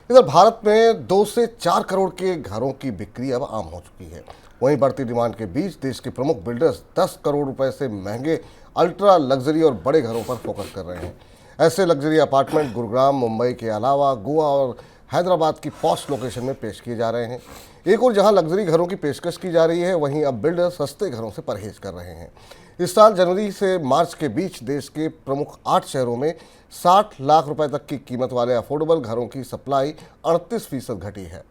इधर भारत में 2 से 4 करोड़ के घरों की बिक्री अब आम हो चुकी है। वहीं बढ़ती डिमांड के बीच देश के प्रमुख बिल्डर्स 10 करोड़ रुपए से महंगे अल्ट्रा लग्जरी और बड़े घरों पर फोकस कर रहे हैं। ऐसे लग्जरी अपार्टमेंट गुरुग्राम, मुंबई के अलावा गोवा और हैदराबाद की पॉश लोकेशन में पेश किए जा रहे हैं। एक और जहां लग्जरी घरों की पेशकश की जा रही है, वहीं अब बिल्डर सस्ते घरों से परहेज कर रहे हैं। इस साल जनवरी से मार्च के बीच देश के प्रमुख 8 शहरों में 60 लाख रुपए तक की कीमत वाले अफोर्डेबल घरों की सप्लाई 38% घटी है।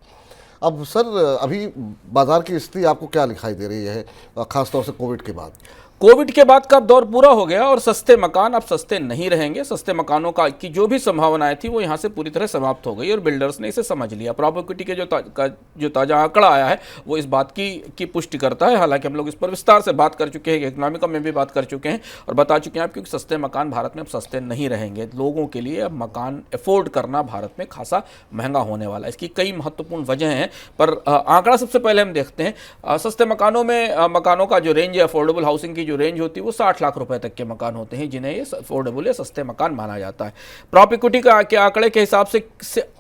अब सर, अभी बाजार की स्थिति आपको क्या दिखाई दे रही है, खासतौर से कोविड के बाद? कोविड के बाद का दौर पूरा हो गया और सस्ते मकान अब सस्ते नहीं रहेंगे। सस्ते मकानों का की जो भी संभावनाएं थी वो यहाँ से पूरी तरह समाप्त हो गई और बिल्डर्स ने इसे समझ लिया। प्रॉपर्टी के जो ताज़ा आंकड़ा आया है वो इस बात की पुष्टि करता है। हालांकि हम लोग इस पर विस्तार से बात कर चुके हैं, इकोनॉमिका में भी बात कर चुके हैं और बता चुके हैं क्योंकि सस्ते मकान भारत में अब सस्ते नहीं रहेंगे। लोगों के लिए अब मकान अफोर्ड करना भारत में खासा महंगा होने वाला है। इसकी कई महत्वपूर्ण वजह हैं, पर आंकड़ा सबसे पहले हम देखते हैं। सस्ते मकानों में मकानों का जो रेंज है, अफोर्डेबल हाउसिंग की जो रेंज होती है वो 60 लाख रुपए तक के मकान होते हैं, जिन्हें ये अफोर्डेबल या सस्ते मकान माना जाता है। प्रॉप इक्विटी के आंकड़े के हिसाब से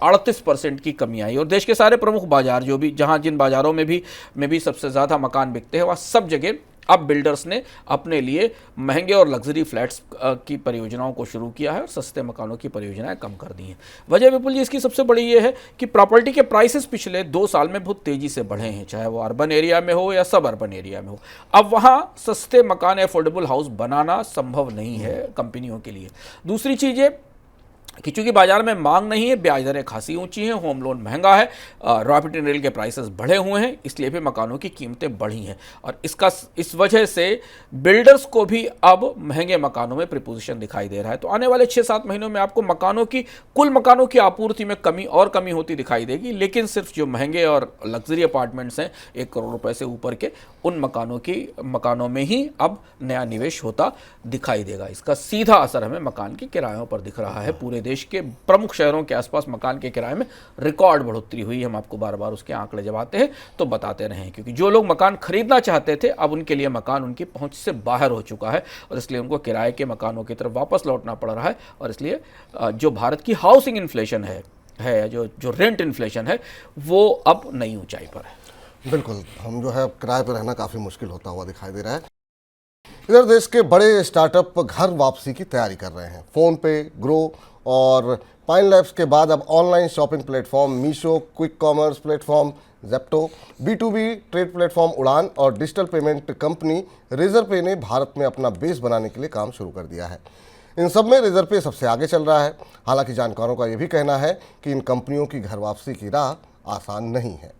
38% की कमी आई और देश के सारे प्रमुख बाजार जो भी जहां जिन बाजारों में भी सबसे ज्यादा मकान बिकते हैं वहां सब जगह अब बिल्डर्स ने अपने लिए महंगे और लग्जरी फ्लैट्स की परियोजनाओं को शुरू किया है और सस्ते मकानों की परियोजनाएं कम कर दी हैं। वजह विपुल जी इसकी सबसे बड़ी ये है कि प्रॉपर्टी के प्राइसेस पिछले 2 साल में बहुत तेजी से बढ़े हैं, चाहे वो अर्बन एरिया में हो या सब अर्बन एरिया में हो। अब वहाँ सस्ते मकान, अफोर्डेबल हाउस बनाना संभव नहीं है कंपनियों के लिए। दूसरी चीज़ ये कि चूंकि बाजार में मांग नहीं है, ब्याज दरें खासी ऊंची हैं, होम लोन महंगा है, रॉ मटेरियल के प्राइसेस बढ़े हुए हैं, इसलिए भी मकानों की कीमतें बढ़ी हैं और इस वजह से बिल्डर्स को भी अब महंगे मकानों में प्रीपोजिशन दिखाई दे रहा है। तो आने वाले 6-7 महीनों में आपको कुल मकानों की आपूर्ति में कमी होती दिखाई देगी, लेकिन सिर्फ जो महंगे और लग्जरी अपार्टमेंट्स हैं 1 करोड़ रुपए से ऊपर के, उन मकानों में ही अब नया निवेश होता दिखाई देगा। इसका सीधा असर हमें मकान के किरायों पर दिख रहा है। पूरे देश के प्रमुख शहरों के आसपास मकान के किराए में रिकॉर्ड बढ़ोतरी हुई। हम आपको बार बार उसके आंकड़े जब आते हैं तो बताते रहे, क्योंकि जो लोग मकान खरीदना चाहते थे अब उनके लिए मकान उनकी पहुंच से बाहर हो चुका है और इसलिए उनको किराए के मकानों की तरफ वापस लौटना पड़ रहा है। और इसलिए जो भारत की हाउसिंग इन्फ्लेशन है जो रेंट इन्फ्लेशन है वो अब नई ऊंचाई पर है। बिल्कुल, हम जो है किराए पर रहना काफ़ी मुश्किल होता हुआ दिखाई दे रहा है। इधर देश के बड़े स्टार्टअप घर वापसी की तैयारी कर रहे हैं। फोन पे, ग्रो और पाइन लैब्स के बाद अब online shopping platform Meesho, quick commerce platform Zepto, B2B trade platform उड़ान और डिजिटल पेमेंट कंपनी रेजरपे ने भारत में अपना बेस बनाने के लिए काम शुरू कर दिया है। इन सब में रेजरपे सबसे आगे चल रहा है। हालांकि जानकारों का यह भी कहना है कि इन कंपनियों की घर वापसी की राह आसान नहीं है।